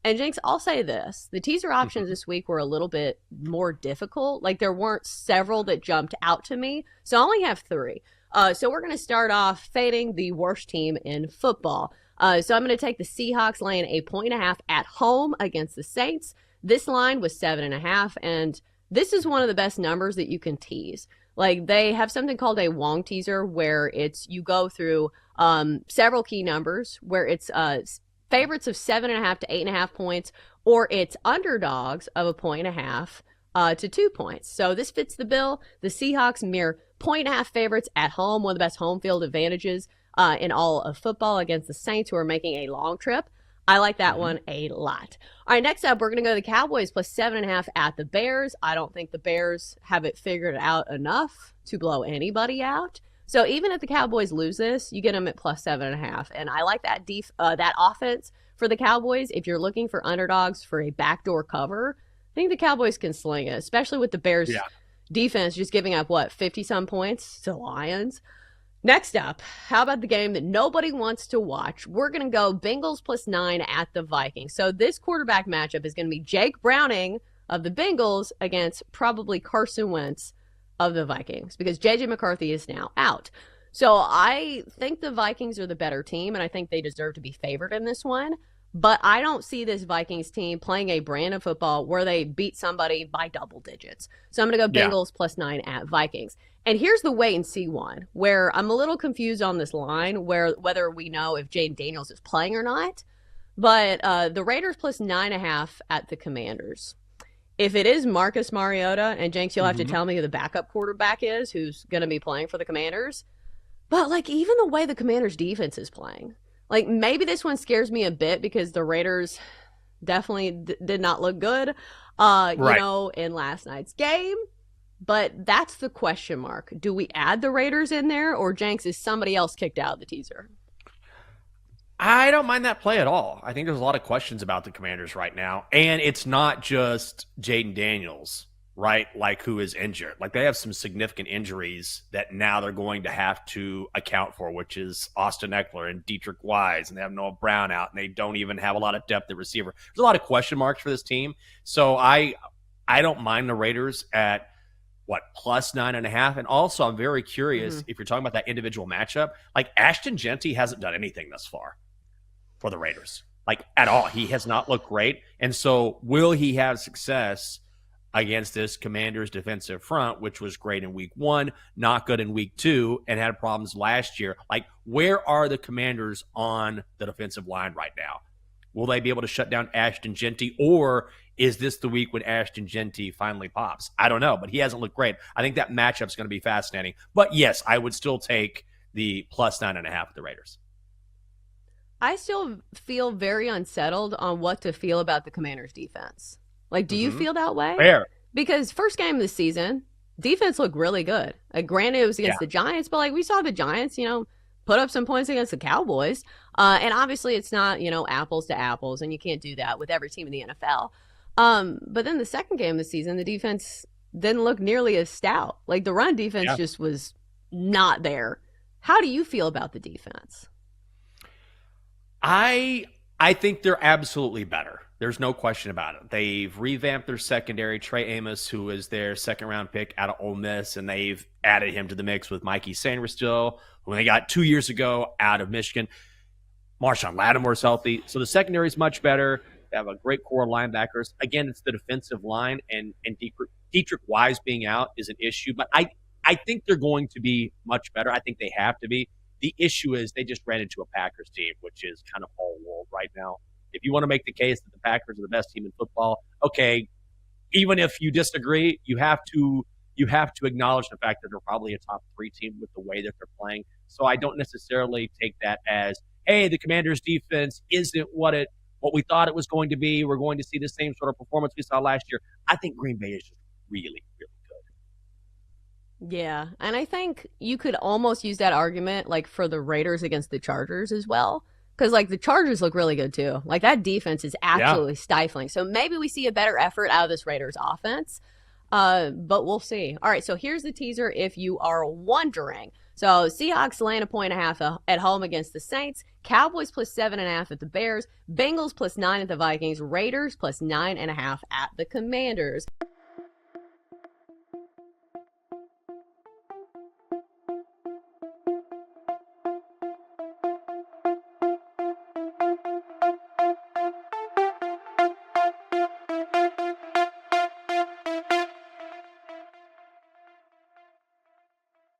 And Jinx, I'll say this. The teaser options this week were a little bit more difficult. Like there weren't several that jumped out to me. So I only have 3. So we're going to start off fading the worst team in football. So I'm going to take the Seahawks laying 1.5 at home against the Saints. This line was 7.5, and this is one of the best numbers that you can tease. Like they have something called a Wong teaser where it's you go through several key numbers where it's favorites of 7.5 to 8.5 points, or it's underdogs of 1.5 to 2 points. So this fits the bill. The Seahawks mere 1.5 favorites at home, one of the best home field advantages in all of football against the Saints, who are making a long trip. I like that one a lot. All right, next up, we're going to go to the Cowboys plus 7.5 at the Bears. I don't think the Bears have it figured out enough to blow anybody out. So even if the Cowboys lose this, you get them at plus 7.5. And I like that that offense for the Cowboys. If you're looking for underdogs for a backdoor cover, I think the Cowboys can sling it, especially with the Bears defense just giving up, 50-some points to Lions. Next up, how about the game that nobody wants to watch? We're going to go Bengals plus 9 at the Vikings. So this quarterback matchup is going to be Jake Browning of the Bengals against probably Carson Wentz of the Vikings, because J.J. McCarthy is now out. So I think the Vikings are the better team, and I think they deserve to be favored in this one. But I don't see this Vikings team playing a brand of football where they beat somebody by double digits. So I'm going to go Bengals plus 9 at Vikings. And here's the wait and see one, where I'm a little confused on this line, whether we know if Jaden Daniels is playing or not. But the Raiders plus 9.5 at the Commanders. If it is Marcus Mariota, and Jenks, you'll have to tell me who the backup quarterback is, who's going to be playing for the Commanders. But even the way the Commanders defense is playing, maybe this one scares me a bit because the Raiders definitely did not look good, in last night's game. But that's the question mark. Do we add the Raiders in there, or Jenks, is somebody else kicked out of the teaser? I don't mind that play at all. I think there's a lot of questions about the Commanders right now. And it's not just Jaden Daniels, right? Who is injured. They have some significant injuries that now they're going to have to account for, which is Austin Eckler and Dietrich Wise, and they have Noah Brown out, and they don't even have a lot of depth at receiver. There's a lot of question marks for this team. So I don't mind the Raiders at plus 9.5. And also I'm very curious if you're talking about that individual matchup, Ashton Genty hasn't done anything thus far for the Raiders, at all. He has not looked great. And so will he have success against this Commanders defensive front, which was great in week 1, not good in week 2, and had problems last year? Where are the Commanders on the defensive line right now? Will they be able to shut down Ashton Genty, or is this the week when Ashton Genty finally pops? I don't know, but he hasn't looked great. I think that matchup's going to be fascinating. But yes, I would still take the plus 9.5 with the Raiders. I still feel very unsettled on what to feel about the Commanders' defense. Do you feel that way? Fair. Because first game of the season, defense looked really good. Granted, it was against the Giants, but we saw the Giants, put up some points against the Cowboys. And obviously it's not, apples to apples, and you can't do that with every team in the NFL. But then the second game of the season, the defense didn't look nearly as stout. The run defense just was not there. How do you feel about the defense? I think they're absolutely better. There's no question about it. They've revamped their secondary. Trey Amos, who was their second-round pick out of Ole Miss, and they've added him to the mix with Mikey Sanderstill, who they got 2 years ago out of Michigan. Marshawn Lattimore's healthy. So the secondary is much better. They have a great core of linebackers. Again, it's the defensive line, and Dietrich Wise being out is an issue. But I think they're going to be much better. I think they have to be. The issue is they just ran into a Packers team, which is kind of all world right now. If you want to make the case that the Packers are the best team in football, okay, even if you disagree, you have to acknowledge the fact that they're probably a top 3 team with the way that they're playing. So I don't necessarily take that as, hey, the Commanders' defense isn't what we thought it was going to be. We're going to see the same sort of performance we saw last year. I think Green Bay is just really, really good. Yeah, and I think you could almost use that argument for the Raiders against the Chargers as well. Because, the Chargers look really good, too. That defense is absolutely stifling. So maybe we see a better effort out of this Raiders offense. But we'll see. All right, so here's the teaser if you are wondering. So Seahawks laying 1.5 at home against the Saints. Cowboys plus 7.5 at the Bears. Bengals plus 9 at the Vikings. Raiders plus 9.5 at the Commanders.